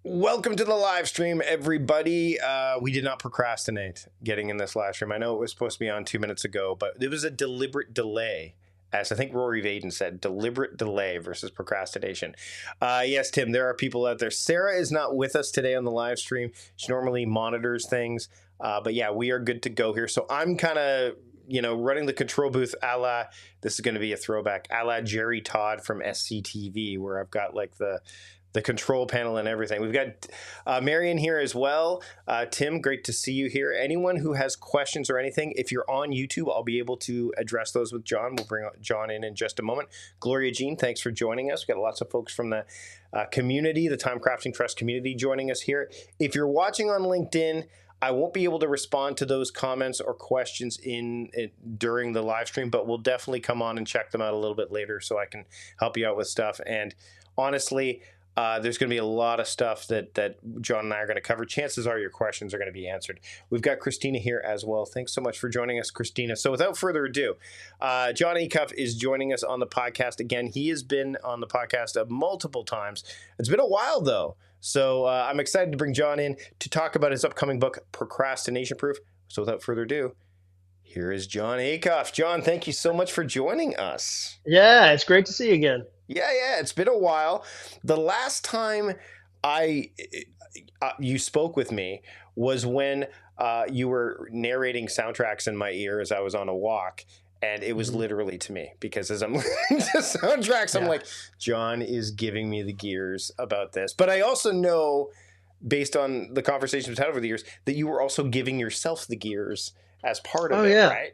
Welcome to the live stream, everybody. We did not procrastinate getting in this live stream. I know it was supposed to be on 2 minutes ago, but it was a deliberate delay. As I think Rory Vaden said, deliberate delay versus procrastination. Yes, Tim, there are people out there. Sarah is not with us today on the live stream. She normally monitors things. But yeah, we are good to go here. So I'm kind of, running the control booth this is going to be a throwback, a la Jerry Todd from SCTV, where I've got like the control panel and everything. We've got Marion here as well. Tim, great to see you here. Anyone who has questions or anything, if you're on YouTube, I'll be able to address those with John. We'll bring John in just a moment. Gloria Jean, thanks for joining us. We've got lots of folks from the community, the Time Crafting Trust community joining us here. If you're watching on LinkedIn, I won't be able to respond to those comments or questions during the live stream, but we'll definitely come on and check them out a little bit later so I can help you out with stuff. And honestly, there's going to be a lot of stuff that John and I are going to cover. Chances are your questions are going to be answered. We've got Christina here as well. Thanks so much for joining us, Christina. So without further ado, Jon Acuff is joining us on the podcast again. He has been on the podcast multiple times. It's been a while, though. So I'm excited to bring John in to talk about his upcoming book, Procrastination Proof. So without further ado, here is Jon Acuff. John, thank you so much for joining us. Yeah, it's great to see you again. Yeah, it's been a while. The last time you spoke with me was when you were narrating soundtracks in my ear as I was on a walk, and it was literally to me, because as I'm listening to soundtracks, I'm like, John is giving me the gears about this. But I also know, based on the conversations we've had over the years, that you were also giving yourself the gears as part of it, right?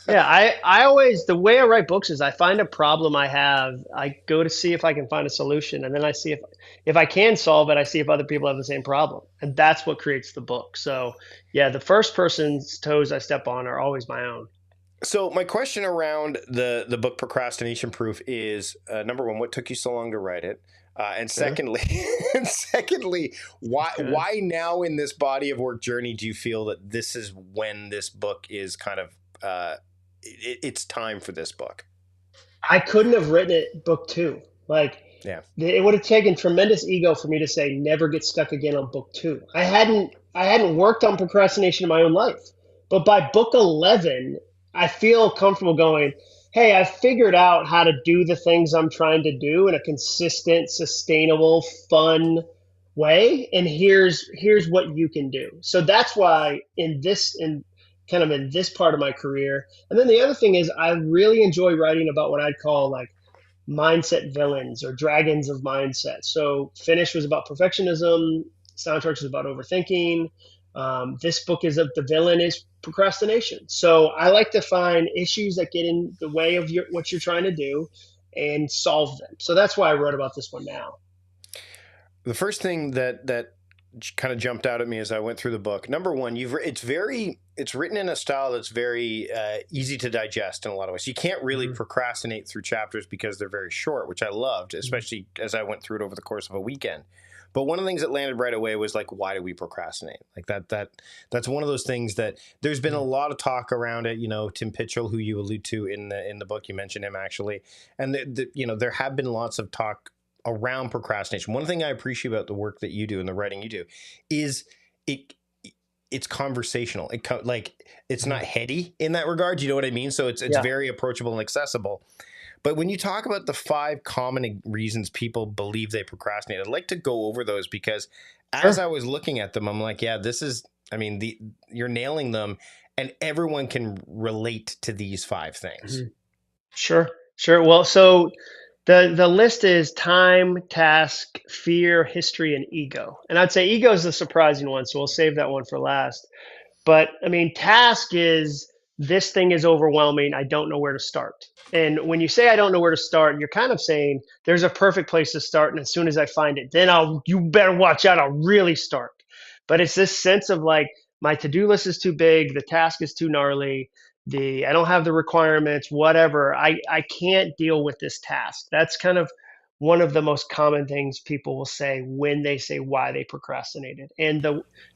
Yeah, I always, the way I write books is I find a problem I have, I go to see if I can find a solution, and then I see if I can solve it, I see if other people have the same problem. And that's what creates the book. So yeah, the first person's toes I step on are always my own. So my question around the book Procrastination Proof is, number one, what took you so long to write it? And secondly, why now in this body of work journey do you feel that this is when this book is kind of it's time for this book? I couldn't have written it book two. It would have taken tremendous ego for me to say never get stuck again on book two. I hadn't worked on procrastination in my own life, but by book 11, I feel comfortable going, hey, I've figured out how to do the things I'm trying to do in a consistent, sustainable, fun way, and here's what you can do. So that's why in this part of my career. And then the other thing is I really enjoy writing about what I'd call like mindset villains or dragons of mindset. So Finish was about perfectionism, Soundtracks was about overthinking. This book is the villain is procrastination. So I like to find issues that get in the way of what you're trying to do and solve them. So that's why I wrote about this one now. The first thing that kind of jumped out at me as I went through the book, number one, it's written in a style that's very easy to digest in a lot of ways. You can't really procrastinate through chapters because they're very short, which I loved, especially as I went through it over the course of a weekend. But one of the things that landed right away was like, why do we procrastinate? Like that's one of those things that there's been a lot of talk around it. Tim Pitchell, who you allude to in the book, you mentioned him actually, and there have been lots of talk around procrastination. One thing I appreciate about the work that you do and the writing you do is it's conversational. It's not heady in that regard. You know what I mean? So it's very approachable and accessible. But when you talk about the 5 common reasons people believe they procrastinate, I'd like to go over those, because as I was looking at them, I'm like, yeah, you're nailing them, and everyone can relate to these 5 things. Sure. Well, so the list is time, task, fear, history, and ego. And I'd say ego is the surprising one, so we'll save that one for last. But I mean, task is, this thing is overwhelming, I don't know where to start. And when you say I don't know where to start, you're kind of saying there's a perfect place to start, and as soon as I find it, then you better watch out, I'll really start. But it's this sense of like, my to-do list is too big, the task is too gnarly, I don't have the requirements, whatever. I can't deal with this task. That's kind of one of the most common things people will say when they say why they procrastinated, and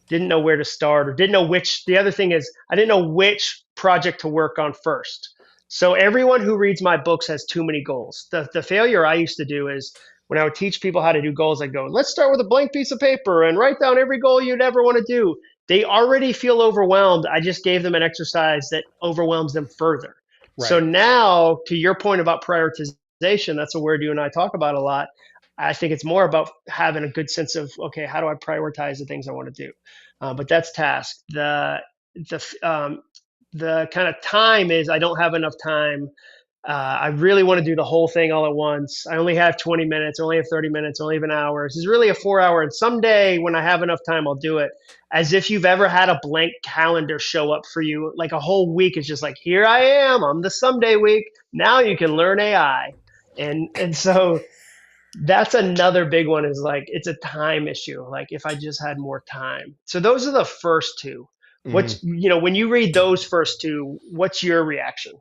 didn't know where to start, or didn't know which. The other thing is, I didn't know which project to work on first. So everyone who reads my books has too many goals. The failure I used to do is when I would teach people how to do goals, I'd go, let's start with a blank piece of paper and write down every goal you'd ever want to do. They already feel overwhelmed. I just gave them an exercise that overwhelms them further. So Right. now, to your point about prioritization, that's a word you and I talk about a lot. I think it's more about having a good sense of, okay, how do I prioritize the things I want to do? But that's task. The kind of time is I don't have enough time. I really want to do the whole thing all at once. I only have 20 minutes, I only have 30 minutes, I only have an hour. This is really a 4 hour. And someday when I have enough time, I'll do it. As if you've ever had a blank calendar show up for you, like a whole week is just like, here I am on the someday week. Now you can learn AI. And so that's another big one is like, it's a time issue. Like if I just had more time. So those are the first two. Mhm. When you read those first two, what's your reaction?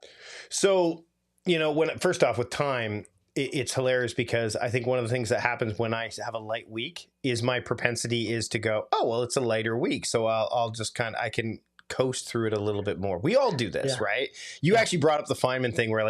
So, when first off with time, it's hilarious because I think one of the things that happens when I have a light week is my propensity is to go, oh, well, it's a lighter week. So I'll just I can coast through it a little bit more. We all do this, Yeah. right? You Yeah. actually brought up the Feynman thing where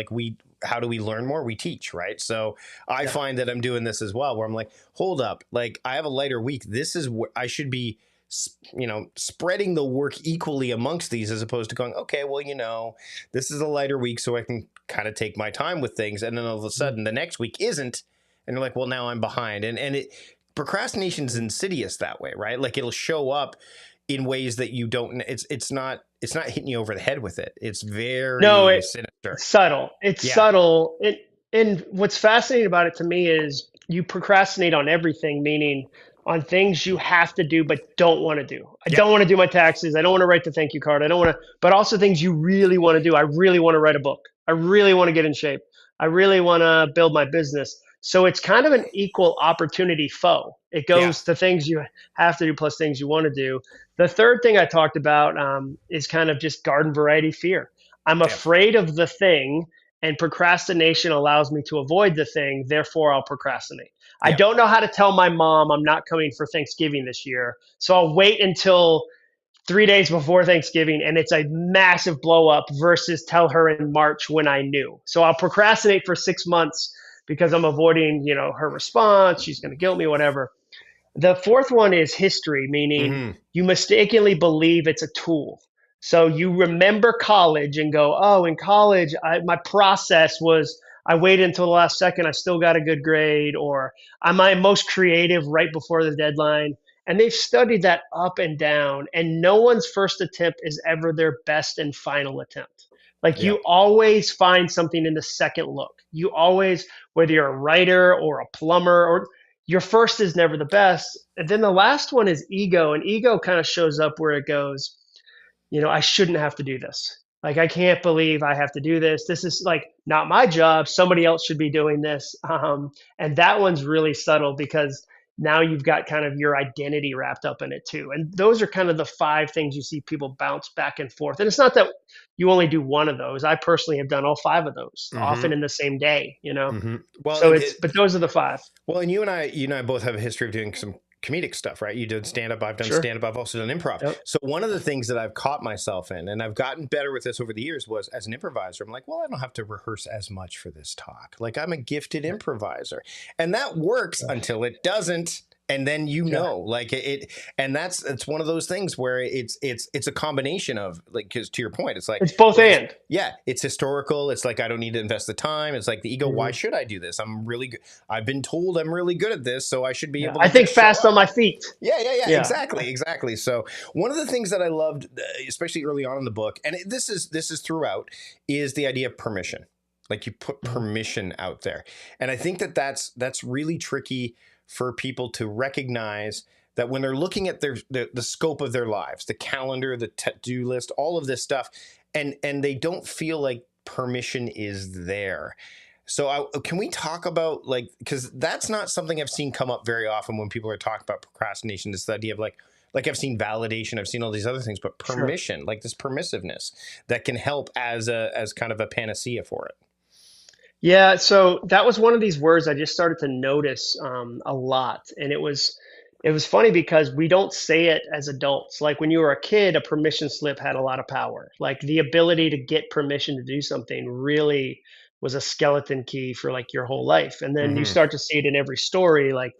how do we learn more? We teach, right? So I Yeah. find that I'm doing this as well, where I'm like, hold up, like I have a lighter week. This is what I should be, spreading the work equally amongst these as opposed to going, okay, well, this is a lighter week, so I can kind of take my time with things. And then all of a Mhm. sudden the next week isn't. And you're like, well, now I'm behind. Procrastination is insidious that way, right? Like it'll show up in ways that you don't, it's not hitting you over the head with it. It's No, very it's sinister. subtle. It's Yeah. subtle. And what's fascinating about it to me is you procrastinate on everything, meaning on things you have to do but don't want to do. I Yep. don't want to do my taxes. I don't want to write the thank you card. I don't want to, but also things you really want to do. I really want to write a book. I really want to get in shape. I really want to build my business. So it's kind of an equal opportunity foe. It Yeah. goes to things you have to do plus things you want to do. The third thing I talked about is kind of just garden variety fear. I'm Yep. afraid of the thing, and procrastination allows me to avoid the thing. Therefore, I'll procrastinate. I Yep. don't know how to tell my mom I'm not coming for Thanksgiving this year. So I'll wait until 3 days before Thanksgiving and it's a massive blow up versus tell her in March when I knew. So I'll procrastinate for 6 months because I'm avoiding, her response. She's going to guilt me, whatever. The fourth one is history, meaning Mm-hmm. you mistakenly believe it's a tool. So you remember college and go, oh, in college, my process was I waited until the last second, I still got a good grade, or I'm my most creative right before the deadline. And they've studied that up and down, and no one's first attempt is ever their best and final attempt. Like you Yep. always find something in the second look. You always, whether you're a writer or a plumber or your first is never the best. And then the last one is ego, and ego kind of shows up where it goes, I shouldn't have to do this. Like, I can't believe I have to do this. This is like not my job. Somebody else should be doing this. And that one's really subtle because now you've got kind of your identity wrapped up in it too. And those are kind of the five things you see people bounce back and forth. And it's not that you only do one of those. I personally have done all five of those, Mm-hmm. often in the same day, Mm-hmm. Well, So but those are the five. well, and you and I both have a history of doing some comedic stuff, right? You did stand up. I've done Sure. stand up. I've also done improv. Yep. So one of the things that I've caught myself in, and I've gotten better with this over the years, was as an improviser, I'm like, well, I don't have to rehearse as much for this talk. Like I'm a gifted improviser, and that works Yeah. until it doesn't. And then Yeah. like and it's one of those things where it's a combination of like, because to your point, it's like, It's both well, and. yeah, it's historical. It's like I don't need to invest the time. It's like the ego. Why Mhm. should I do this? I'm really good. I've been told I'm really good at this, so I should be Yeah. able I to think just show fast on up. my feet. Yeah, Yeah. exactly, exactly. So one of the things that I loved, especially early on in the book, and this is throughout, is the idea of permission. Like you put Mhm. permission out there, and I think that's really tricky for people to recognize that when they're looking at the scope of their lives, the calendar, the to-do list, all of this stuff, and they don't feel like permission is there. So can we talk about like, because that's not something I've seen come up very often when people are talking about procrastination. This idea of like I've seen validation, I've seen all these other things, but Sure. permission, like this permissiveness that can help as kind of a panacea for it. Yeah. So that was one of these words I just started to notice a lot, and it was funny because we don't say it as adults. Like when you were a kid, a permission slip had a lot of power. Like the ability to get permission to do something really was a skeleton key for like your whole life. And then you Hmm. start to see it in every story. Like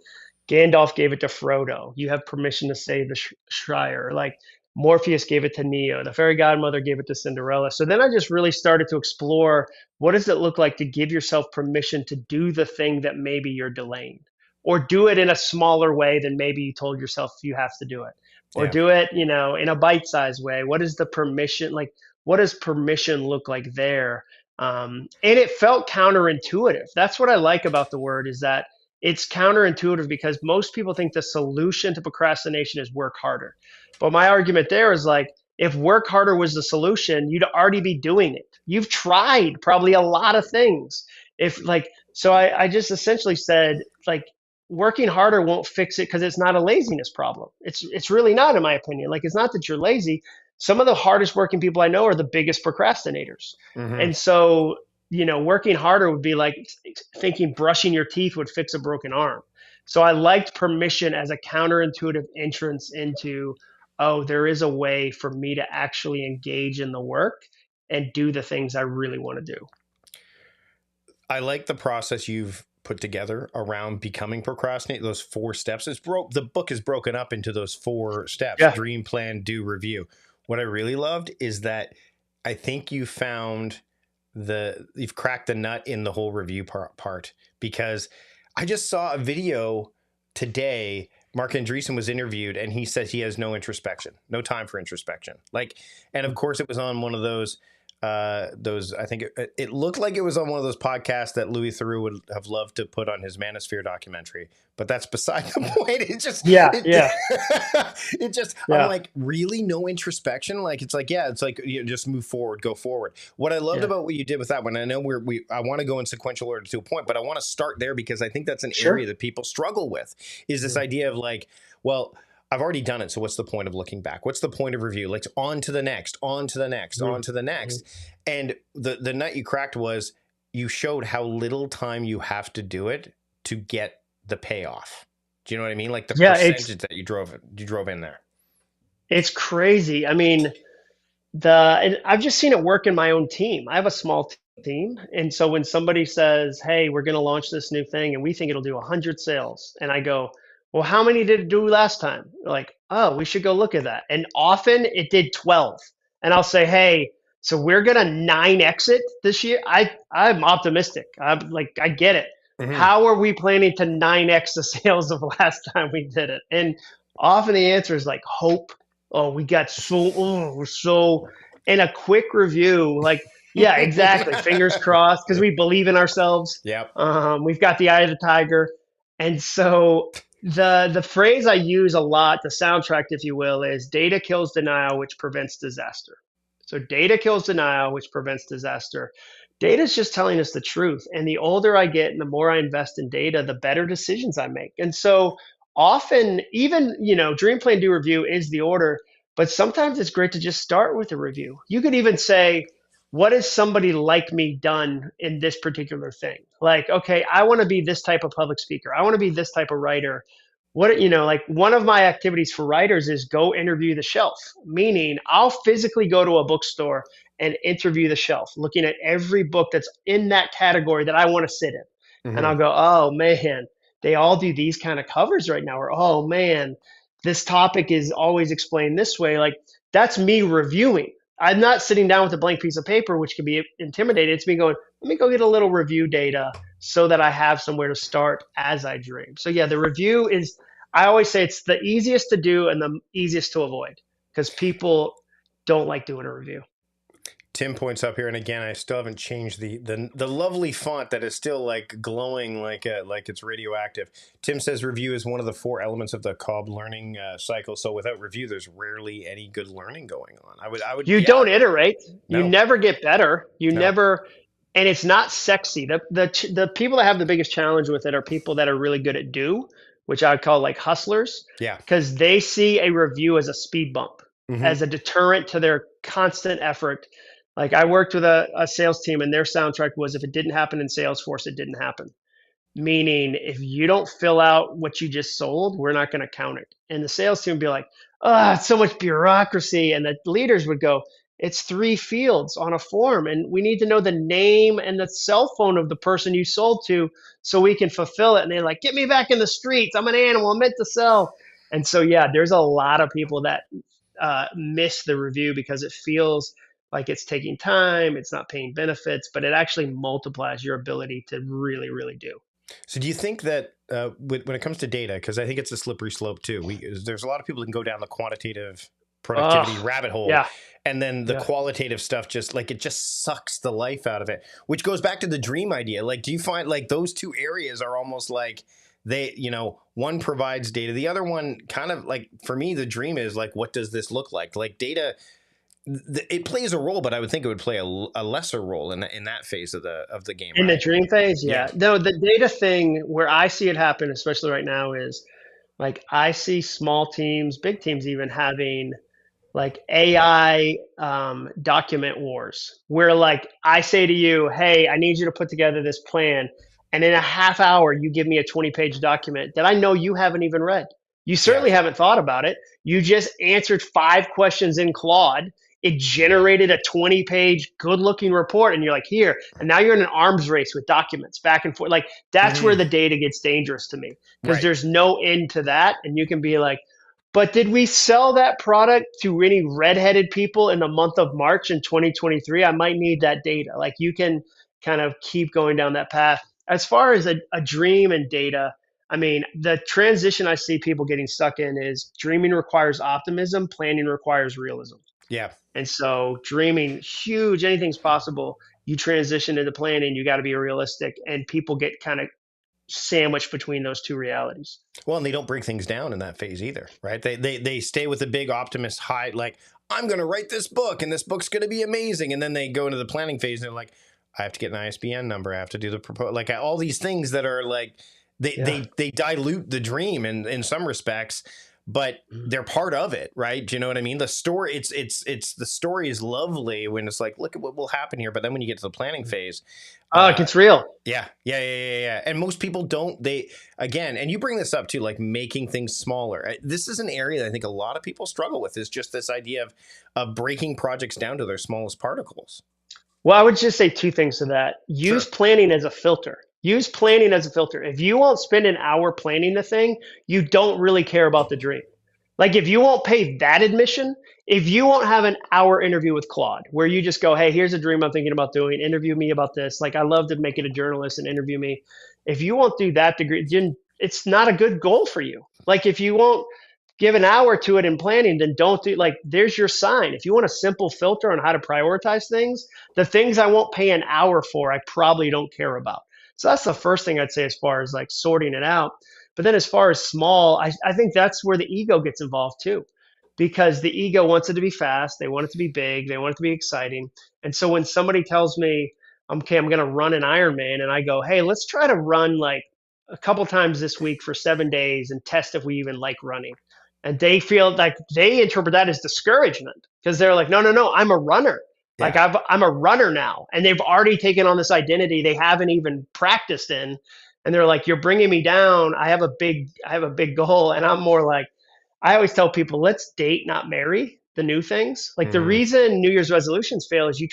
Gandalf gave it to Frodo. You have permission to save the Shire. Like Morpheus gave it to Neo. The fairy godmother gave it to Cinderella. So then I just really started to explore, what does it look like to give yourself permission to do the thing that maybe you're delaying, or do it in a smaller way than maybe you told yourself you have to do it, or Yeah. do it, in a bite-sized way. What is the permission like? What does permission look like there? And it felt counterintuitive. That's what I like about the word, is that it's counterintuitive, because most people think the solution to procrastination is work harder. But my argument there is like, if work harder was the solution, you'd already be doing it. You've tried probably a lot of things. If like, so I just essentially said, like, working harder won't fix it, because it's not a laziness problem. It's really not, in my opinion. Like, it's not that you're lazy. Some of the hardest working people I know are the biggest procrastinators. Hmm. And so, working harder would be like thinking brushing your teeth would fix a broken arm. So I liked permission as a counterintuitive entrance into, oh, there is a way for me to actually engage in the work and do the things I really want to do. I like the process you've put together around becoming procrastinate. Those 4 steps. The book is broken up into those 4 steps: Yeah. dream, plan, do, review. What I really loved is that I think you've cracked the nut in the whole review part, because I just saw a video today. Mark Andreessen was interviewed, and he said he has no introspection, no time for introspection. Like, and of course, it was on one of those, I think it looked like it was on one of those podcasts that Louis Theroux would have loved to put on his Manosphere documentary, but that's beside the point. Yeah. Yeah. It just, I'm Yeah. like, really, no introspection? Like, it's like, yeah, it's like, you just move forward, go forward. What I loved Yeah. about what you did with that one, I know I want to go in sequential order to a point, but I want to start there, because I think that's an area Sure. that people struggle with, is this Yeah. idea of like, well, I've already done it. So what's the point of looking back? What's the point of review? Like, on to the next, on to the next, Mhm. on to the Mhm. next. And the nut you cracked was, you showed how little time you have to do it to get the payoff. Do you know what I mean? Like, the Yeah. It's percentage that you drove in there. it's crazy. I mean, and I've just seen it work in my own team. I have a small team, and so when somebody says, "Hey, we're going to launch this new thing, and we think it'll do 100 sales," and I go, "Well, how many did it do last time?" They're like, "Oh, we should go look at that." And often it did 12, and I'll say, "Hey, so we're going to 9x it this year." I'm optimistic. I'm like, I get it. Mm-hmm. How are we planning to 9x the sales of last time we did it? And often the answer is like hope. Oh, we got we're so, in a quick review, like, yeah, exactly. Fingers crossed, because we believe in ourselves. Yep. We've got the eye of the tiger. And so the phrase I use a lot, the soundtrack, if you will, is data kills denial, which prevents disaster. So data kills denial, which prevents disaster. Data is just telling us the truth. And the older I get and the more I invest in data, the better decisions I make. And so often, even, dream plan do review is the order, but sometimes it's great to just start with a review. You could even say, what has somebody like me done in this particular thing? Like, okay, I want to be this type of public speaker, I want to be this type of writer. What, like, one of my activities for writers is go interview the shelf, meaning I'll physically go to a bookstore and interview the shelf, looking at every book that's in that category that I want to sit in. And Mm-hmm. I'll go, oh man, they all do these kind of covers right now, or oh man, this topic is always explained this way. Like, that's me reviewing. I'm not sitting down with a blank piece of paper, which can be intimidating. It's me going, let me go get a little review data so that I have somewhere to start as I dream. So yeah, the review is, I always say, it's the easiest to do and the easiest to avoid, because people don't like doing a review. Tim points up here, and again, I still haven't changed the lovely font that is still like glowing like it's radioactive. Tim says review is one of the 4 elements of the Cobb learning cycle. So without review, there's rarely any good learning going on. You Yeah, don't iterate. You no, never get better. You no, never, and it's not sexy. The people that have the biggest challenge with it are people that are really good at do, which I would call like hustlers, yeah, because they see a review as a speed bump, mm-hmm. as a deterrent to their constant effort. Like, I worked with a sales team, and their soundtrack was, if it didn't happen in Salesforce, it didn't happen. Meaning, if you don't fill out what you just sold, we're not going to count it. And the sales team would be like, oh, it's so much bureaucracy. And the leaders would go, It's 3 fields on a form, and we need to know the name and the cell phone of the person you sold to so we can fulfill it. And they're like, get me back in the streets. I'm an animal. I'm meant to sell. And so, yeah, there's a lot of people that miss the review because it feels like it's taking time, it's not paying benefits, but it actually multiplies your ability to really, really do. So do you think that when it comes to data, because I think it's a slippery slope too, there's a lot of people that can go down the quantitative productivity Oh, rabbit hole, yeah, and then the yeah. qualitative stuff just like it just sucks the life out of it, which goes back to the dream idea. Like, do you find like those two areas are almost like they, one provides data, the other one kind of like, for me, the dream is like, what does this look like data, it plays a role, but I would think it would play a lesser role in that phase of the game, In the right? dream phase, Yeah. yeah. No, the data thing where I see it happen, especially right now, is like I see small teams, big teams even having like AI document wars, where like I say to you, hey, I need you to put together this plan. And in a half hour, you give me a 20-page document that I know you haven't even read. You Yeah. certainly haven't thought about it. You just answered 5 questions in Claude. It generated a 20-page good looking report. And you're like, here. And now you're in an arms race with documents back and forth. Like that's where Hmm. the data gets dangerous to me because Right. there's no end to that. And you can be like, but did we sell that product to any redheaded people in the month of March in 2023? I might need that data. Like you can kind of keep going down that path. As far as a dream and data, I mean, the transition I see people getting stuck in is dreaming requires optimism, planning requires realism. Yeah. And so dreaming huge, anything's possible. You transition into planning, you got to be realistic. And people get kind of sandwiched between those two realities. Well, and they don't break things down in that phase either, right? They stay with a big optimist high, like, I'm going to write this book and this book's going to be amazing. And then they go into the planning phase and they're like, I have to get an ISBN number. I have to do the proposal, like all these things that are like, Yeah. they dilute the dream in some respects, but Mhm. they're part of it, right? Do you know what I mean? The story, it's the story is lovely when it's like, look at what will happen here. But then when you get to the planning phase, Oh, it uh, gets real. yeah. And most people don't. They again, and you bring this up too, like making things smaller. This is an area that I think a lot of people struggle with. Is just this idea of breaking projects down to their smallest particles. Well, I would just say 2 things to that. Use Sure. planning as a filter. Use planning as a filter. If you won't spend an hour planning the thing, you don't really care about the dream. Like if you won't pay that admission, if you won't have an hour interview with Claude where you just go, hey, here's a dream I'm thinking about doing, interview me about this. Like I love to make it a journalist and interview me. If you won't do that degree, then it's not a good goal for you. Like if you won't give an hour to it in planning, then don't do like there's your sign. If you want a simple filter on how to prioritize things, the things I won't pay an hour for, I probably don't care about. So that's the first thing I'd say as far as like sorting it out. But then as far as small, I think that's where the ego gets involved too. Because the ego wants it to be fast, they want it to be big, they want it to be exciting. And so when somebody tells me, okay, I'm gonna run an Ironman, and I go, hey, let's try to run like a couple times this week for 7 days and test if we even like running. And they feel like they interpret that as discouragement because they're like, no, I'm a runner. Like Yeah. I'm a runner now, and they've already taken on this identity they haven't even practiced in, and they're like, you're bringing me down. I have a big goal, and I'm more like, I always tell people, let's date, not marry the new things. Like the Mm, reason New Year's resolutions fail is you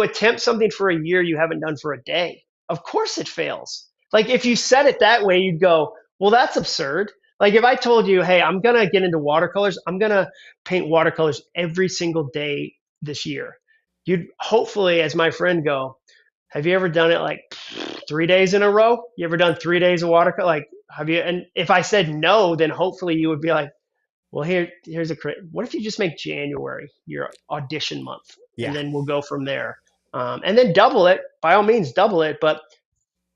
attempt something for a year you haven't done for a day. Of course it fails. Like if you said it that way, you'd go, well, that's absurd. Like if I told you, hey, I'm gonna get into watercolors, I'm gonna paint watercolors every single day this year. You'd hopefully, as my friend, go, have you ever done it like 3 days in a row? You ever done 3 days of watercolor? Like, have you? And if I said no, then hopefully you would be like, well, here's what if you just make January your audition month, and yeah. then we'll go from there, and then double it. By all means, double it. But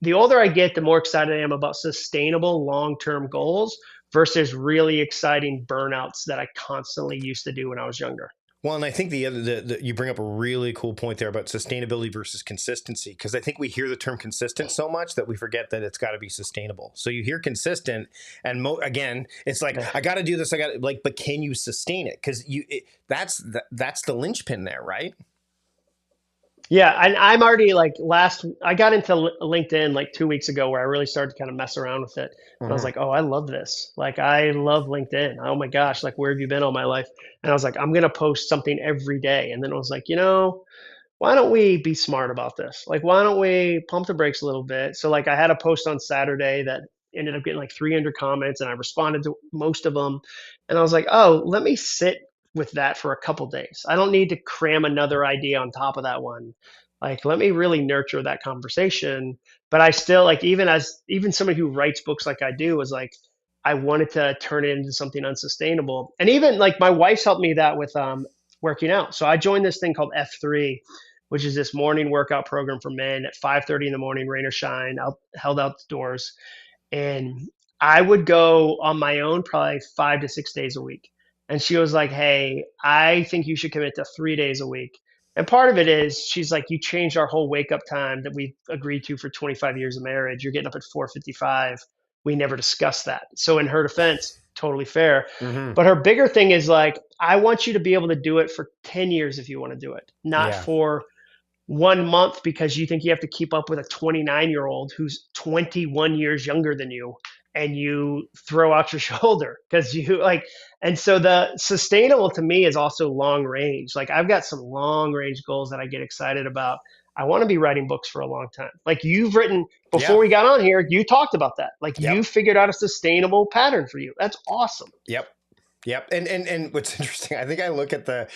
the older I get, the more excited I am about sustainable long-term goals versus really exciting burnouts that I constantly used to do when I was younger. Well, and I think you bring up a really cool point there about sustainability versus consistency, because I think we hear the term consistent so much that we forget that it's got to be sustainable. So you hear consistent, and again, it's like Yeah. I got to do this. I got like, but can you sustain it? Because that's the linchpin there, right? Yeah, and I'm already like I got into LinkedIn like 2 weeks ago where I really started to kind of mess around with it. And I was Hmm. like, oh, I love this. Like, I love LinkedIn. Oh my gosh, like, where have you been all my life? And I was like, I'm going to post something every day. And then I was like, why don't we be smart about this? Like, why don't we pump the brakes a little bit? So, like, I had a post on Saturday that ended up getting like 300 comments, and I responded to most of them. And I was like, oh, let me sit with that for a couple days. I don't need to cram another idea on top of that one. Like, let me really nurture that conversation. But I still like, even somebody who writes books like I do, was like, I wanted to turn it into something unsustainable. And even like my wife's helped me that with working out. So I joined this thing called F3, which is this morning workout program for men at 5:30 in the morning, rain or shine, held outdoors. And I would go on my own probably 5 to 6 days a week. And she was like, hey, I think you should commit to 3 days a week. And part of it is she's like, you changed our whole wake up time that we agreed to for 25 years of marriage. You're getting up at 4:55. We never discussed that. So in her defense, totally fair. Hmm. But her bigger thing is like, I want you to be able to do it for 10 years if you want to do it, not Yeah. for 1 month because you think you have to keep up with a 29-year-old who's 21 years younger than you, and you throw out your shoulder because you like. And so the sustainable to me is also long range. Like, I've got some long range goals that I get excited about. I want to be writing books for a long time. Like, you've written before Yeah. we got on here, you talked about that. Like, you Yep. figured out a sustainable pattern for you. That's awesome. Yep. Yep. And what's interesting, I think I look at the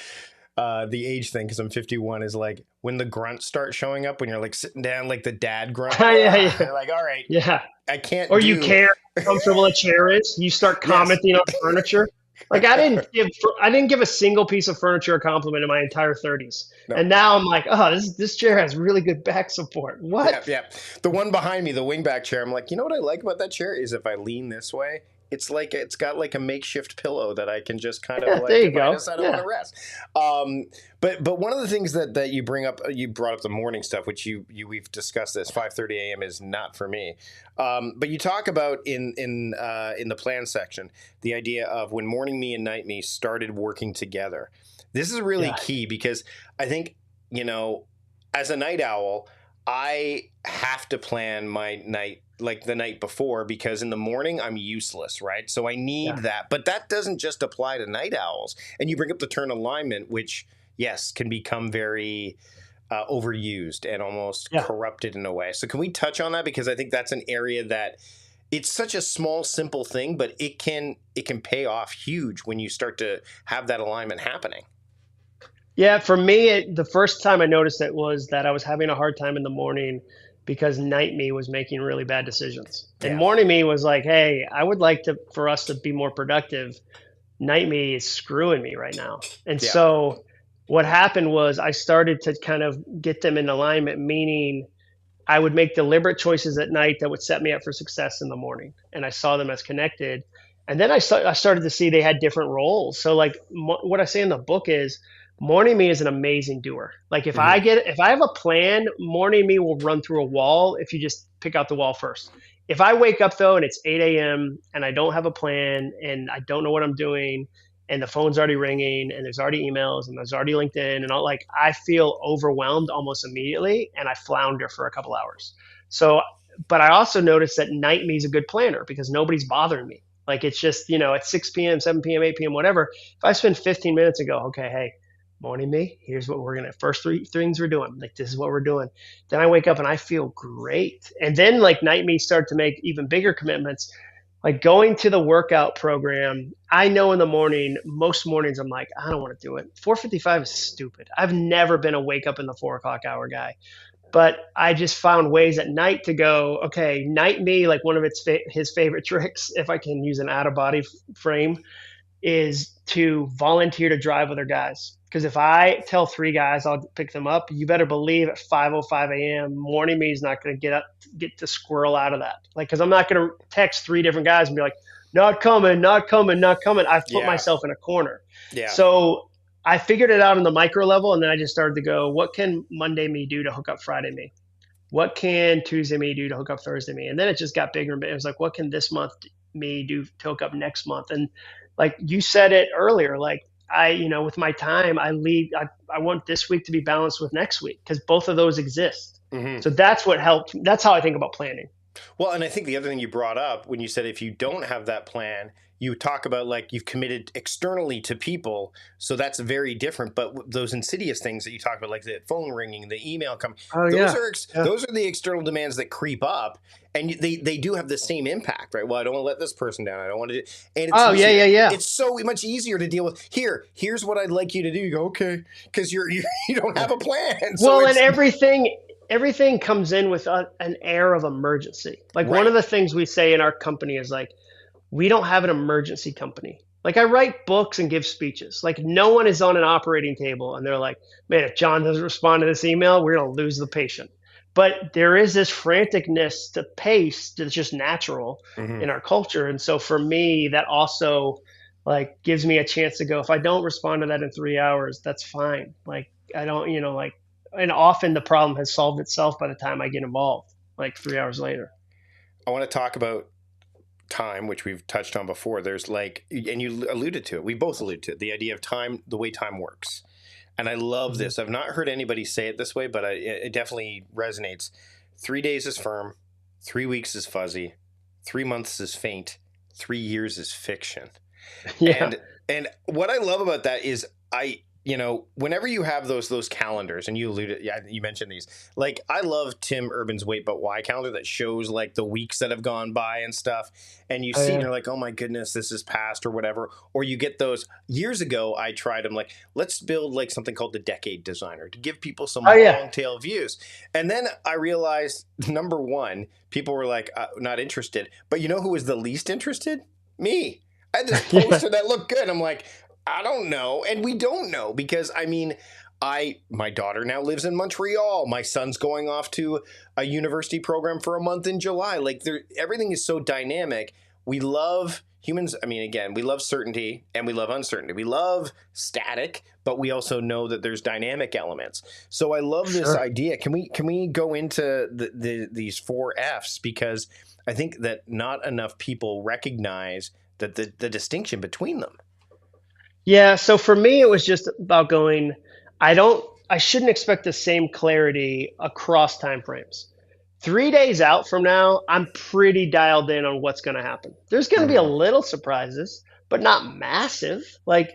age thing because I'm 51 is like when the grunts start showing up when you're like sitting down, like the dad grunt. Yeah, yeah, You're like, all right, yeah. I can't Or you do. care how comfortable a chair is. You start Yes. commenting on furniture. Like, I didn't give a single piece of furniture a compliment in my entire 30s, No. and now I'm like, oh, this chair has really good back support. Yep. What? Yep. The one behind me, the wingback chair. I'm like, you know what I like about that chair is if I lean this way, it's like it's got like a makeshift pillow that I can just kind of Yeah, there like you if I go. decide I want Yeah, to rest. Um, but one of the things that you bring up, you brought up the morning stuff, which we've discussed this. 5:30 a.m. is not for me. But you talk about in the plan section the idea of when morning me and night me started working together. This is really yeah, key because I think you know as a night owl, I have to plan my night like the night before because in the morning I'm useless, right? So I need yeah, that. But that doesn't just apply to night owls. And you bring up the turn alignment, which, yes, can become very overused and almost yeah. corrupted in a way. So can we touch on that? Because I think that's an area that it's such a small, simple thing, but it can pay off huge when you start to have that alignment happening. Yeah, for me, the first time I noticed it was that I was having a hard time in the morning because night me was making really bad decisions. And Yeah. morning me was like, hey, I would like to for us to be more productive. Night me is screwing me right now. And Yeah. so what happened was I started to kind of get them in alignment, meaning I would make deliberate choices at night that would set me up for success in the morning. And I saw them as connected. And then I started to see they had different roles. So, like, what I say in the book is morning me is an amazing doer. Like, Hmm. if I have a plan, morning me will run through a wall if you just pick out the wall first. If I wake up though and it's 8 a.m. and I don't have a plan and I don't know what I'm doing, and the phone's already ringing and there's already emails and there's already LinkedIn and all, like, I feel overwhelmed almost immediately and I flounder for a couple hours. So, but I also noticed that night me is a good planner because nobody's bothering me. Like, it's just, at 6 p.m., 7 p.m., 8 p.m., whatever. If I spend 15 minutes and go, okay, hey, morning me, here's what we're going to, first three things we're doing. Like, this is what we're doing. Then I wake up and I feel great. And then, like, night me start to make even bigger commitments, like going to the workout program. I know in the morning, most mornings I'm like, I don't want to do it. 4:55 is stupid. I've never been a wake up in the 4 o'clock hour guy, but I just found ways at night to go, okay, night me, like one of his favorite tricks, if I can use an out of body frame, is to volunteer to drive other guys. Because if I tell three guys I'll pick them up, you better believe at 5:05 a.m. morning me is not going to get to squirrel out of that. Like, because I'm not going to text three different guys and be like, not coming, not coming, not coming. I've put Yeah. myself in a corner. Yeah. So I figured it out on the micro level, and then I just started to go, what can Monday me do to hook up Friday me? What can Tuesday me do to hook up Thursday me? And then it just got bigger and bigger. It was like, what can this month me do to hook up next month? And like you said it earlier, like with my time, I want this week to be balanced with next week because both of those exist. Mm-hmm. So that's what helped. That's how I think about planning. Well, and I think the other thing you brought up when you said if you don't have that plan, you talk about like you've committed externally to people. So that's very different. But those insidious things that you talk about, like the phone ringing, the email coming, Oh those yeah. are those are the external demands that creep up, and they do have the same impact, right? Well, I don't want to let this person down. I don't want to, and it's Oh easier. yeah. It's so much easier to deal with. Here's what I'd like you to do. You go, okay, because you don't have a plan. So well, and everything comes in with an air of emergency. Like one of right. the things we say in our company is like, we don't have an emergency company. Like I write books and give speeches. Like no one is on an operating table and they're like, man, if John doesn't respond to this email, we're going to lose the patient. But there is this franticness to pace that's just natural Mm-hmm. in our culture. And so for me, that also like gives me a chance to go, if I don't respond to that in 3 hours, that's fine. Like I don't, like, and often the problem has solved itself by the time I get involved, like 3 hours later. I want to talk about time, which we've touched on before. There's like, and you alluded to it, we both alluded to it, the idea of time, the way time works. And I love Mhm. this. I've not heard anybody say it this way, but it definitely resonates. 3 days is firm, 3 weeks is fuzzy, 3 months is faint, 3 years is fiction. Yeah. And what I love about that is whenever you have those calendars, and you alluded, yeah, you mentioned these. Like I love Tim Urban's Wait But Why calendar that shows like the weeks that have gone by and stuff. And you Oh, see, and yeah. you're like, oh my goodness, this is past or whatever. Or you get those years ago. I tried them like, let's build like something called the Decade Designer to give people some Oh, yeah. long tail views. And then I realized, number one, people were like not interested. But you know who was the least interested? Me. I had this Yeah. poster that looked good. I'm like, I don't know. And we don't know because I mean, my daughter now lives in Montreal. My son's going off to a university program for a month in July. Like everything is so dynamic. We love humans. I mean, again, we love certainty and we love uncertainty. We love static, but we also know that there's dynamic elements. So I love this Sure. idea. Can we go into these 4 F's, because I think that not enough people recognize that the distinction between them. Yeah, so for me, it was just about going, I shouldn't expect the same clarity across time frames. 3 days out from now, I'm pretty dialed in on what's going to happen. There's going to be a Mm-hmm. little surprises, but not massive. Like,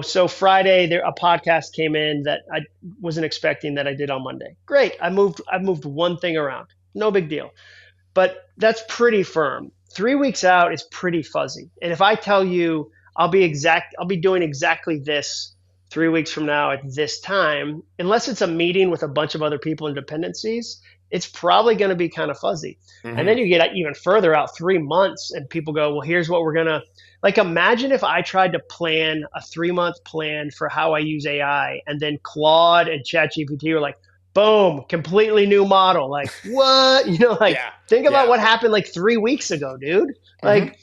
so Friday there a podcast came in that I wasn't expecting that I did on Monday. Great. I moved one thing around. No big deal. But that's pretty firm. 3 weeks out is pretty fuzzy. And if I tell you I'll be doing exactly this 3 weeks from now at this time, unless it's a meeting with a bunch of other people and dependencies, it's probably going to be kind of fuzzy. And Mm-hmm. then you get even further out, 3 months, and people go, well, here's what we're going to like. Imagine if I tried to plan a 3 month plan for how I use AI, and then Claude and ChatGPT were like, boom, completely new model. Like, what? Like, Yeah. think about Yeah. what happened like 3 weeks ago, dude. Mm-hmm. Like,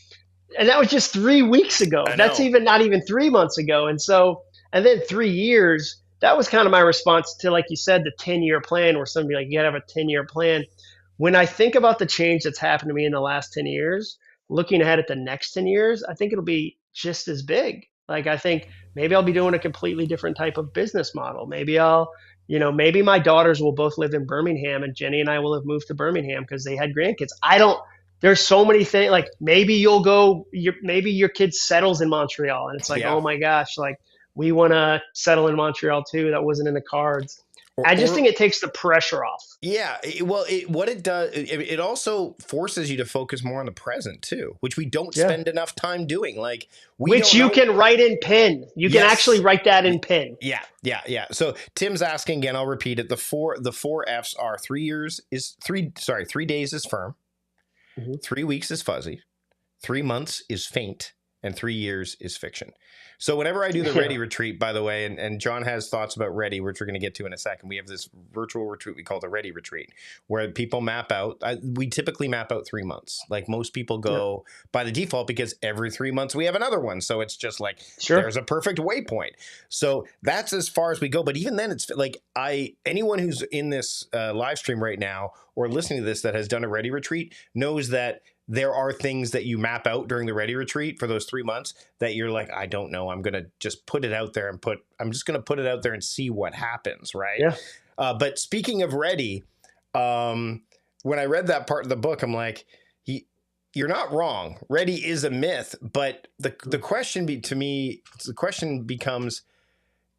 and that was just 3 weeks ago. I That's know. even not even 3 months ago. And so, and then 3 years, that was kind of my response to, like you said, the 10-year plan, where somebody like, you gotta have a 10-year plan. When I think about the change that's happened to me in the last 10 years, looking ahead at the next 10 years, I think it'll be just as big. Like, I think maybe I'll be doing a completely different type of business model. Maybe my daughters will both live in Birmingham and Jenny and I will have moved to Birmingham because they had grandkids. There's so many things. Like maybe maybe your kid settles in Montreal and it's like, Yeah. oh my gosh, like we want to settle in Montreal too. That wasn't in the cards. I just Or think it takes the pressure off. yeah. What it does, it also forces you to focus more on the present too, which we don't Yeah. spend enough time doing. Like we Which don't you know. can write in pen. You can actually Yes. write that in pen. Yeah. So Tim's asking again. I'll repeat it. The four F's are 3 days is firm, Mhm. 3 weeks is fuzzy, 3 months is faint, and 3 years is fiction. So whenever I do the Yeah. Ready retreat, by the way, and John has thoughts about Ready, which we're going to get to in a second. We have this virtual retreat we call the Ready retreat, where people map out. We typically map out 3 months. Like most people Yeah. go by the default because every 3 months we have another one. So it's just like Sure. there's a perfect waypoint. So that's as far as we go. But even then, it's like anyone who's in this live stream right now or listening to this that has done a Ready retreat knows that there are things that you map out during the Ready retreat for those 3 months that you're like, I don't know, I'm going to just put it out there I'm just going to put it out there and see what happens. Right. Yeah. But speaking of Ready, when I read that part of the book, I'm like, you're not wrong. Ready is a myth, but the question the question becomes,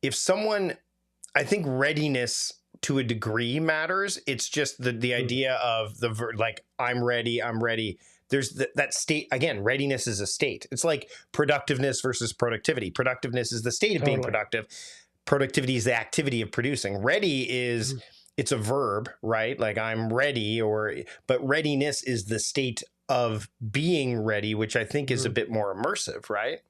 if someone, I think readiness to a degree matters. It's just the idea of like, I'm ready. There's that state again. Readiness is a state. It's like productiveness versus productivity. Productiveness is the state of being productive. Productivity is the activity of producing. Ready is it's a verb, right? Like, I'm ready, but readiness is the state of being ready, which I think is a bit more immersive, right?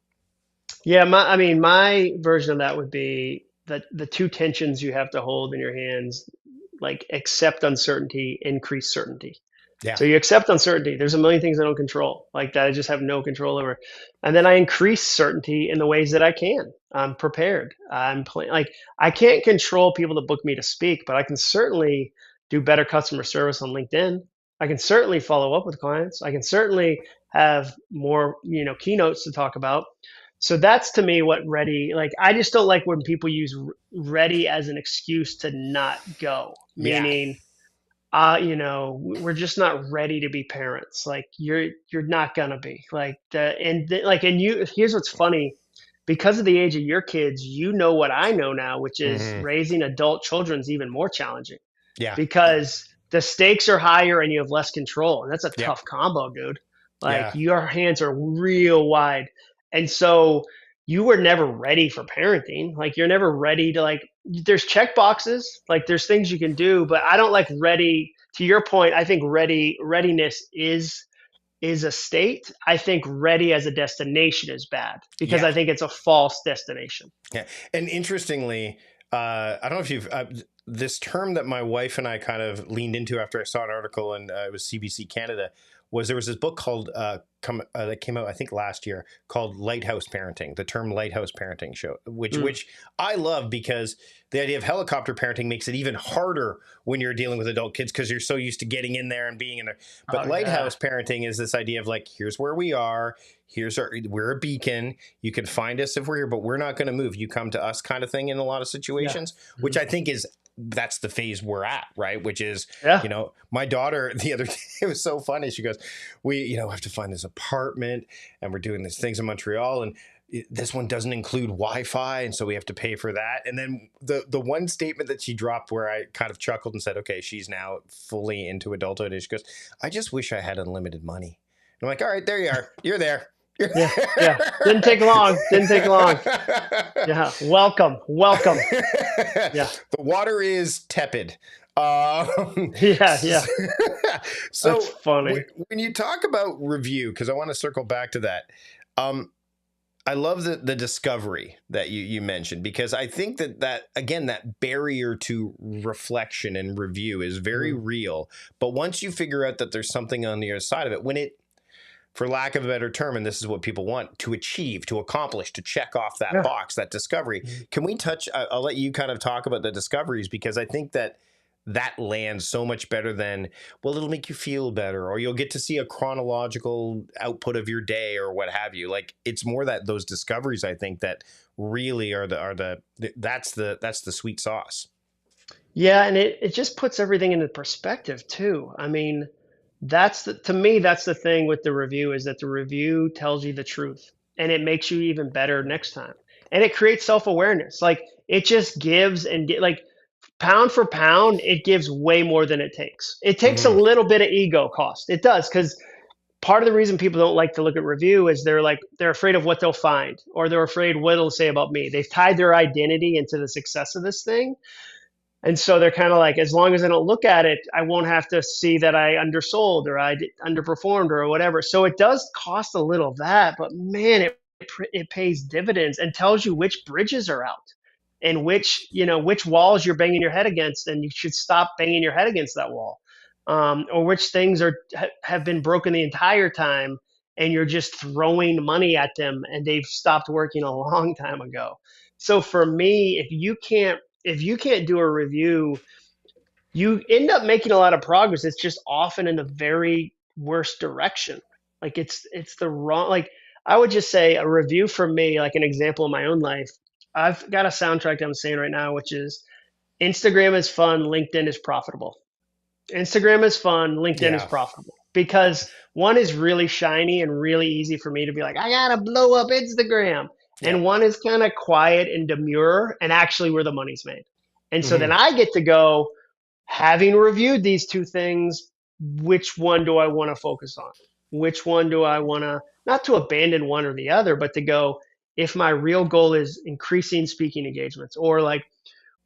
Yeah, my version of that would be that the two tensions you have to hold in your hands, like accept uncertainty, increase certainty. Yeah. So you accept uncertainty. There's a million things I don't control, like that I just have no control over. And then I increase certainty in the ways that I can. I'm prepared. Like, I can't control people to book me to speak, but I can certainly do better customer service on LinkedIn. I can certainly follow up with clients. I can certainly have more, keynotes to talk about. So that's, to me, what ready, like, I just don't like when people use ready as an excuse to not go, meaning, we're just not ready to be parents. Like, you're not gonna be like and you, here's what's funny, because of the age of your kids, what I know now, which is raising adult children is even more challenging. Yeah. Because the stakes are higher and you have less control. And that's a tough combo, dude. Like, your hands are real wide. And so you were never ready for parenting. Like, you're never ready to, like, there's check boxes, like there's things you can do, but I don't like ready. To your point, I think readiness is a state. I think ready as a destination is bad, because I think it's a false destination. Yeah. And interestingly, I don't know if you've this term that my wife and I kind of leaned into after I saw an article, and it was CBC Canada, there was this book called that came out, I think, last year, called Lighthouse Parenting. The term Lighthouse Parenting show, which I love, because the idea of helicopter parenting makes it even harder when you're dealing with adult kids, because you're so used to getting in there and being in there. But lighthouse parenting is this idea of, like, here's where we are. We're a beacon. You can find us if we're here, but we're not going to move. You come to us, kind of thing, in a lot of situations, which I think that's the phase we're at, right? Which is, my daughter the other day, it was so funny. She goes, we, have to find this apartment, and we're doing these things in Montreal, and this one doesn't include Wi-Fi, and so we have to pay for that. And then the one statement that she dropped, where I kind of chuckled and said, okay, she's now fully into adulthood, and she goes, I just wish I had unlimited money. And I'm like, all right, there you are. You're there. Yeah. Didn't take long. Yeah. Welcome. Yeah. The water is tepid. Yeah. So that's funny. When you talk about review, because I want to circle back to that. I love the discovery that you mentioned, because I think that again, that barrier to reflection and review is very real. But once you figure out that there's something on the other side of it, for lack of a better term, and this is what people want to achieve, to accomplish, to check off that box, that discovery. Can we I'll let you kind of talk about the discoveries, because I think that lands so much better than, well, it'll make you feel better, or you'll get to see a chronological output of your day, or what have you. Like, it's more that those discoveries, I think, that really are that's the sweet sauce. Yeah. And it just puts everything into perspective too. I mean, to me, that's the thing with the review, is that the review tells you the truth, and it makes you even better next time. And it creates self-awareness. Like, it just gives like, pound for pound, it gives way more than it takes. It takes a little bit of ego cost. It does, because part of the reason people don't like to look at review is they're afraid of what they'll find, or they're afraid what it'll say about me. They've tied their identity into the success of this thing. And so they're kind of like, as long as I don't look at it, I won't have to see that I undersold, or I underperformed, or whatever. So it does cost a little of that, but man, it pays dividends, and tells you which bridges are out, and which walls you're banging your head against, and you should stop banging your head against that wall, or which things have been broken the entire time, and you're just throwing money at them, and they've stopped working a long time ago. So for me, if you can't do a review, you end up making a lot of progress. It's just often in the very worst direction. Like it's the wrong, like I would just say a review for me, like an example of my own life. I've got a soundtrack I'm saying right now, which is Instagram is fun, LinkedIn is profitable. Instagram is fun, LinkedIn is Yeah. profitable because one is really shiny and really easy for me to be like, I gotta blow up Instagram. Yeah. And one is kind of quiet and demure and actually where the money's made. And so then Mm-hmm. I get to go, having reviewed these two things, which one do I want to focus on? Which one do I want to, not to abandon one or the other, but to go, if my real goal is increasing speaking engagements, or like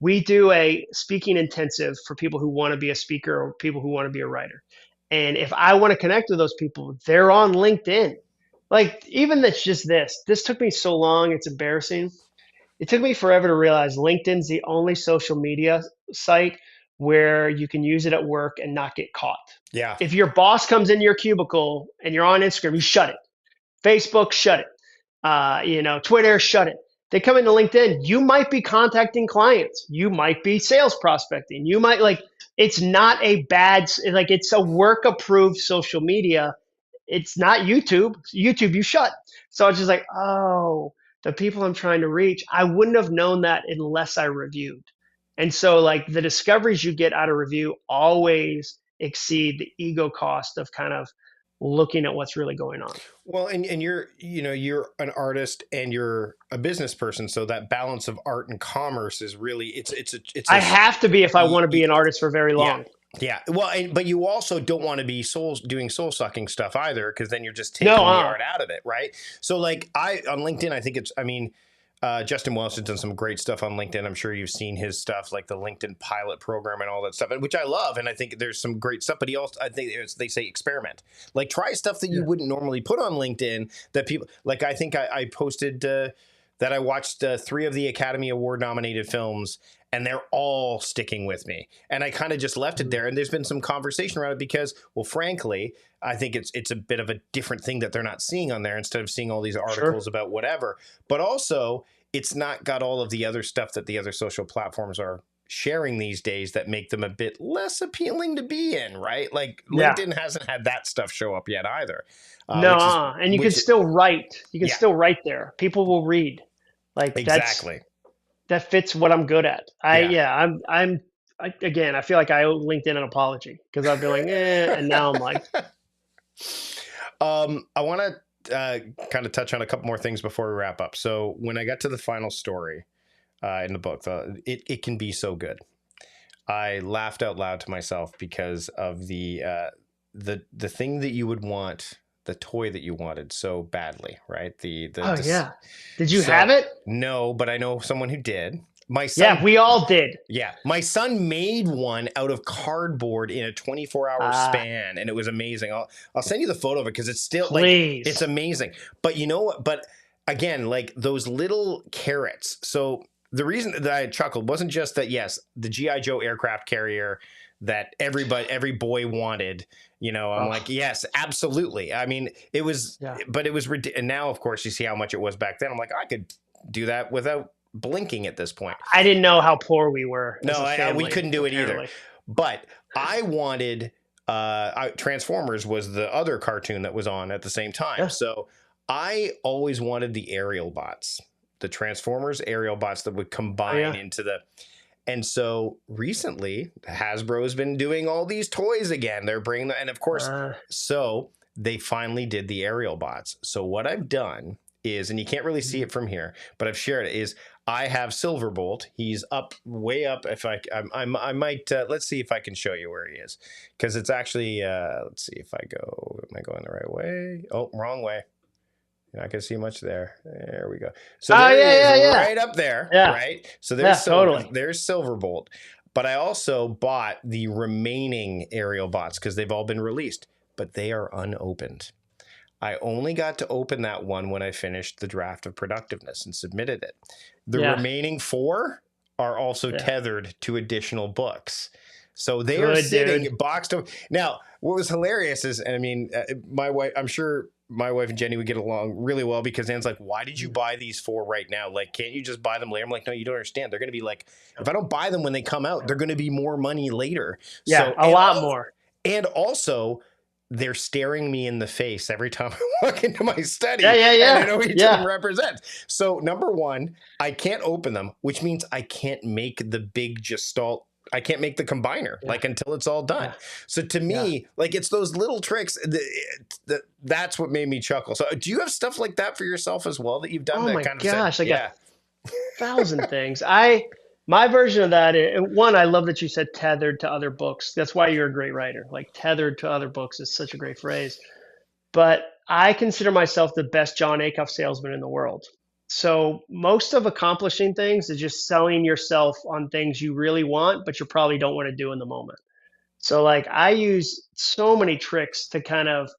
we do a speaking intensive for people who want to be a speaker or people who want to be a writer. And if I want to connect with those people, they're on LinkedIn. Like, even that's just this took me so long, it's embarrassing. It took me forever to realize LinkedIn's the only social media site where you can use it at work and not get caught. Yeah. If your boss comes into your cubicle and you're on Instagram, you shut it. Facebook, shut it. Twitter, shut it. They come into LinkedIn, you might be contacting clients. You might be sales prospecting. You might it's not a bad, like it's a work approved social media. It's not YouTube. YouTube, you shut. So I was just like, oh, the people I'm trying to reach, I wouldn't have known that unless I reviewed. And so, like, the discoveries you get out of review always exceed the ego cost of kind of looking at what's really going on. Well, and you're an artist and you're a business person, so that balance of art and commerce is really I have to be if I want to be an artist for very yeah. long. Yeah. Well, but you also don't want to be doing soul sucking stuff either, because then you're just taking the art out of it, right? So like on LinkedIn, I think Justin Welsh has done some great stuff on LinkedIn. I'm sure you've seen his stuff, like the LinkedIn pilot program and all that stuff, which I love. And I think there's some great stuff, but I think they say experiment, like try stuff that you wouldn't normally put on LinkedIn that people like. I think I posted that I watched 3 of the Academy Award nominated films, and they're all sticking with me. And I kind of just left it there. And there's been some conversation around it because, well, frankly, I think it's a bit of a different thing that they're not seeing on there, instead of seeing all these articles about whatever. But also, it's not got all of the other stuff that the other social platforms are sharing these days that make them a bit less appealing to be in, right? Like LinkedIn hasn't had that stuff show up yet either. And you can still write. You can still write there. People will read. Like exactly. That fits what I'm good at. Again, I feel like I owe LinkedIn an apology because I've been like, and now I'm like. I want to kind of touch on a couple more things before we wrap up. So when I got to the final story in the book, it can be so good. I laughed out loud to myself because of the thing that you would want, the toy that you wanted so badly, right? Did you have it? No, but I know someone who did. My son, we all did. Yeah, my son made one out of cardboard in a 24-hour span, and it was amazing. I'll send you the photo of it because it's still it's amazing. But you know what? But again, like those little carrots. So the reason that I chuckled wasn't just that, yes, the G.I. Joe aircraft carrier that every boy wanted, I'm like, yes, absolutely. I mean, it was, but it was ridiculous. And now, of course, you see how much it was back then. I'm like, I could do that without blinking at this point. I didn't know how poor we were. No, we couldn't do it either. But I wanted, Transformers was the other cartoon that was on at the same time. Yeah. So I always wanted the aerial bots, the Transformers aerial bots that would combine into the. And so recently, Hasbro has been doing all these toys again. They're bringing and of course, so they finally did the aerial bots. So what I've done is, and you can't really see it from here, but I've shared it, is I have Silverbolt. He's up, way up. If I might, let's see if I can show you where he is. Because it's actually, let's see if am I going the right way? Oh, wrong way. You're not going to see much there. There we go. So right up there, right? So there's there's Silverbolt. But I also bought the remaining aerial bots because they've all been released, but they are unopened. I only got to open that one when I finished the draft of Productiveness and submitted it. The remaining 4 are also tethered to additional books. So they are sitting boxed up. Now, what was hilarious is, and I mean, my wife, I'm sure my wife and Jenny would get along really well, because Anne's like, why did you buy these 4 right now? Like, can't you just buy them later? I'm like, no, you don't understand. They're going to be like, if I don't buy them when they come out, they're going to be more money later. Yeah, so, a lot more. And also, they're staring me in the face every time I walk into my study. Yeah. And I know each of them represents. So number one, I can't open them, which means I can't make the big gestalt. I can't make the combiner like until it's all done. So to me, like it's those little tricks that's what made me chuckle. So do you have stuff like that for yourself as well that you've done? Oh that my kind of gosh, said, I got 1,000 things. My version of that is, one, I love that you said tethered to other books. That's why you're a great writer. Like tethered to other books is such a great phrase. But I consider myself the best Jon Acuff salesman in the world. So most of accomplishing things is just selling yourself on things you really want, but you probably don't want to do in the moment. So like I use so many tricks to kind of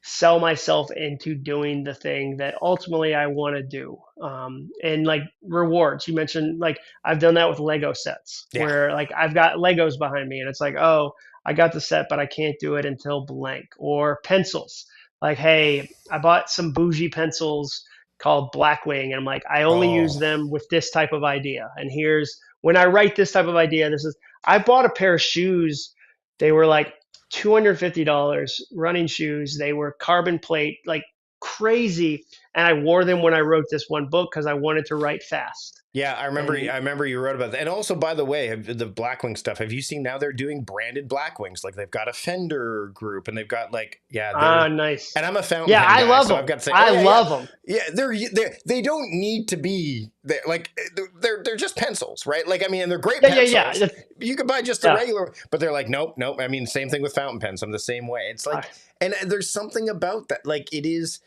sell myself into doing the thing that ultimately I want to do. And like rewards, you mentioned, like I've done that with Lego sets where like I've got Legos behind me and it's like, oh, I got the set, but I can't do it until blank. Or pencils, like, hey, I bought some bougie pencils called Blackwing. And I'm like, I only use them with this type of idea. And here's when I write this type of idea, I bought a pair of shoes. They were like $250 running shoes. They were carbon plate, like crazy. And I wore them when I wrote this one book because I wanted to write fast. Yeah, I remember you wrote about that. And also, by the way, the Blackwing stuff, have you seen now they're doing branded Blackwings? Like they've got a Fender group and they've got like, nice. And I'm a fountain pen guy, I love so them. I've got to say, I love them. Yeah, they don't need to be they're just pencils, right? Like I mean, and they're great pencils. Yeah. You could buy just a regular, but they're like, nope. I mean, same thing with fountain pens. I'm the same way. It's like, and there's something about that, like it is.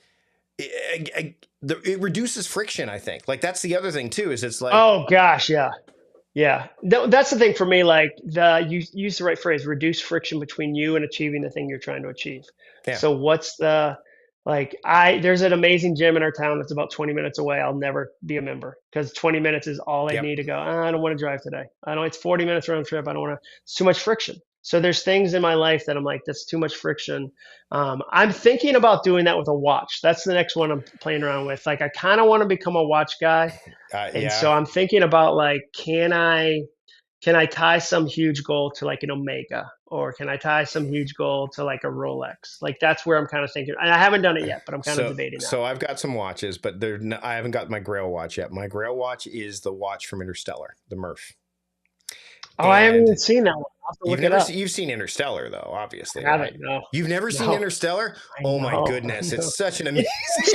It reduces friction, I think. Like that's the other thing too, is it's like, oh gosh, yeah. That's the thing for me. Like you use the right phrase, reduce friction between you and achieving the thing you're trying to achieve. Yeah. So what's there's an amazing gym in our town that's about 20 minutes away. I'll never be a member because 20 minutes is all I need to go. I don't want to drive today. It's 40 minutes round trip. I don't want to. It's too much friction. So there's things in my life that I'm like, that's too much friction. I'm thinking about doing that with a watch. That's the next one I'm playing around with. Like, I kind of want to become a watch guy. And so I'm thinking about like, can I tie some huge goal to like an Omega, or can I tie some huge goal to like a Rolex? Like that's where I'm kind of thinking. And I haven't done it yet, but I'm kind of debating that. So I've got some watches, but I haven't got my Grail watch yet. My Grail watch is the watch from Interstellar, the Murph. Oh, I haven't even seen that one. You've seen Interstellar, though, obviously. I haven't, no. You've never seen Interstellar? Oh, my goodness. It's such an amazing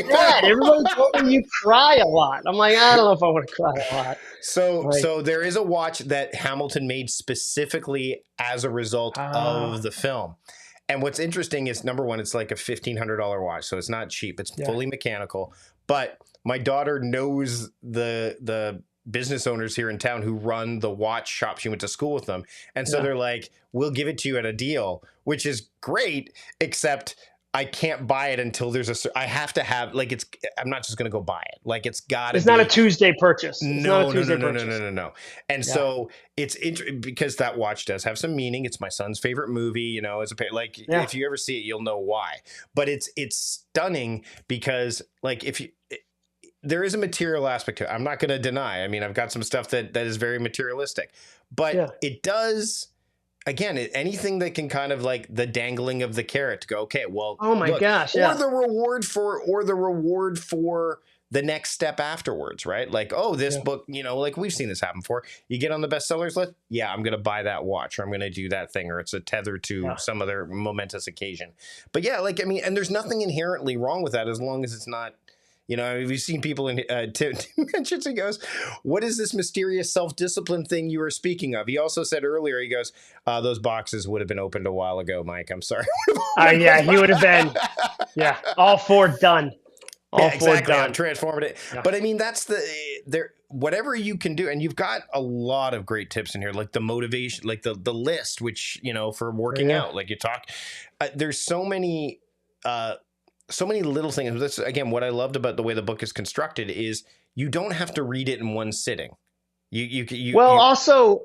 Everybody told me you cry a lot. I'm like, I don't know if I want to cry a lot. So there is a watch that Hamilton made specifically as a result of the film. And what's interesting is, number one, it's like a $1,500 watch. So it's not cheap. It's fully mechanical. But my daughter knows the business owners here in town who run the watch shop. She went to school with them. And so they're like, we'll give it to you at a deal, which is great, except I can't buy it until I have to have, like, I'm not just going to go buy it. Like, it's not a Tuesday purchase. No. And so it's because that watch does have some meaning. It's my son's favorite movie, if you ever see it, you'll know why. But it's stunning because like, there is a material aspect to it. I'm not going to deny. I mean, I've got some stuff that is very materialistic, but it does, again, anything that can kind of like the dangling of the carrot to go, okay, well, oh my gosh, or the reward for the next step afterwards, right? Like, oh, this book, like we've seen this happen before. You get on the bestsellers list. Yeah, I'm going to buy that watch, or I'm going to do that thing, or it's a tether to some other momentous occasion. But yeah, like, I mean, and there's nothing inherently wrong with that as long as it's not, we've seen people in Tim mentions, he goes, what is this mysterious self-discipline thing you were speaking of? He also said earlier, he goes, those boxes would have been opened a while ago, Mike. I'm sorry. He would have been. Yeah. All four done. Exactly. I'm transforming it. Yeah. But I mean, that's whatever you can do. And you've got a lot of great tips in here, like the motivation, like the list, which, for working out, like you talk, there's so many little things. That's, again, what I loved about the way the book is constructed is you don't have to read it in one sitting. Also,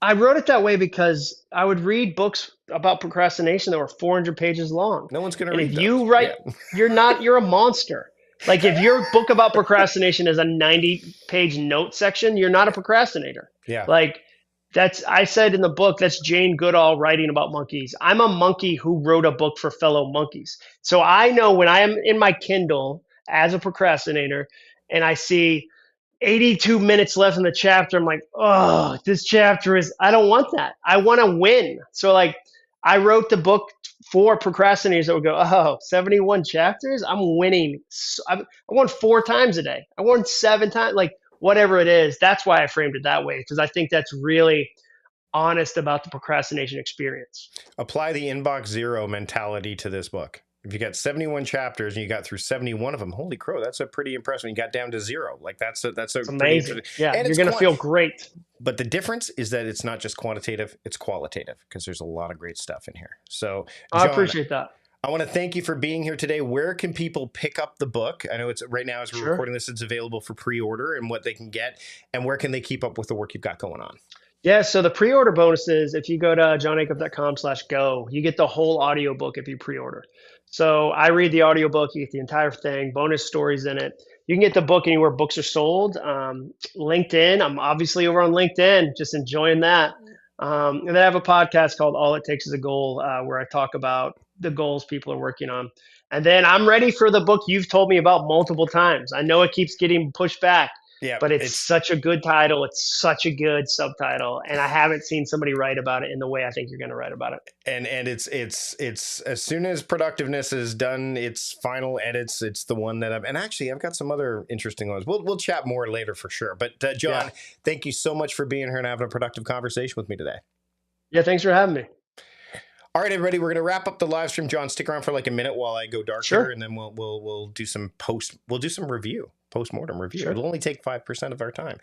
I wrote it that way because I would read books about procrastination that were 400 pages long. No one's going to read those. If you write, you're a monster. Like if your book about procrastination is a 90-page note section, you're not a procrastinator. Yeah. Like I said in the book, that's Jane Goodall writing about monkeys. I'm a monkey who wrote a book for fellow monkeys. So I know when I am in my Kindle as a procrastinator and I see 82 minutes left in the chapter, I'm like, oh, this chapter is, I don't want that. I want to win. So like I wrote the book for procrastinators that would go, oh, 71 chapters? I'm winning. I won 4 times a day. I won 7 times, like whatever it is. That's why I framed it that way, because I think that's really honest about the procrastination experience. Apply the inbox zero mentality to this book. If you got 71 chapters and you got through 71 of them, holy crow, that's a pretty impressive. You got down to 0. Like that's a It's pretty amazing. Yeah, and you're it's going to feel great. But the difference is that it's not just quantitative, it's qualitative, because there's a lot of great stuff in here. So, I Jon, appreciate that. I want to thank you for being here today. Where can people pick up the book? I know it's right now as we're recording this, it's available for pre-order, and what they can get, and where can they keep up with the work you've got going on? Yeah, so the pre-order bonuses, if you go to jonacuff.com/go, you get the whole audiobook if you pre-order. So I read the audiobook, you get the entire thing, bonus stories in it. You can get the book anywhere books are sold. LinkedIn, I'm obviously over on LinkedIn, just enjoying that. And then I have a podcast called All It Takes Is a Goal, where I talk about the goals people are working on. And then I'm ready for the book you've told me about multiple times. I know it keeps getting pushed back. Yeah, but it's such a good title. It's such a good subtitle, and I haven't seen somebody write about it in the way I think you're going to write about it. And it's as soon as Productiveness is done, its final edits, it's the one that I've got some other interesting ones. We'll chat more later for sure. But Jon, thank you so much for being here and having a productive conversation with me today. Yeah, thanks for having me. All right, everybody, we're going to wrap up the live stream. Jon, stick around for like a minute while I go dark here, and then we'll do some postmortem review. Sure. It'll only take 5% of our time.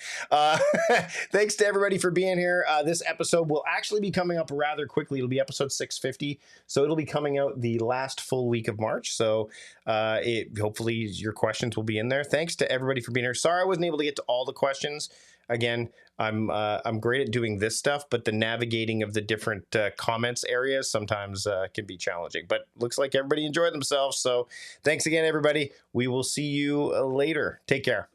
Thanks to everybody for being here. This episode will actually be coming up rather quickly. It'll be episode 650, so it'll be coming out the last full week of March. So hopefully your questions will be in there. Thanks to everybody for being here. Sorry I wasn't able to get to all the questions. Again, I'm great at doing this stuff, but the navigating of the different comments areas sometimes can be challenging. But looks like everybody enjoyed themselves. So thanks again, everybody. We will see you later. Take care.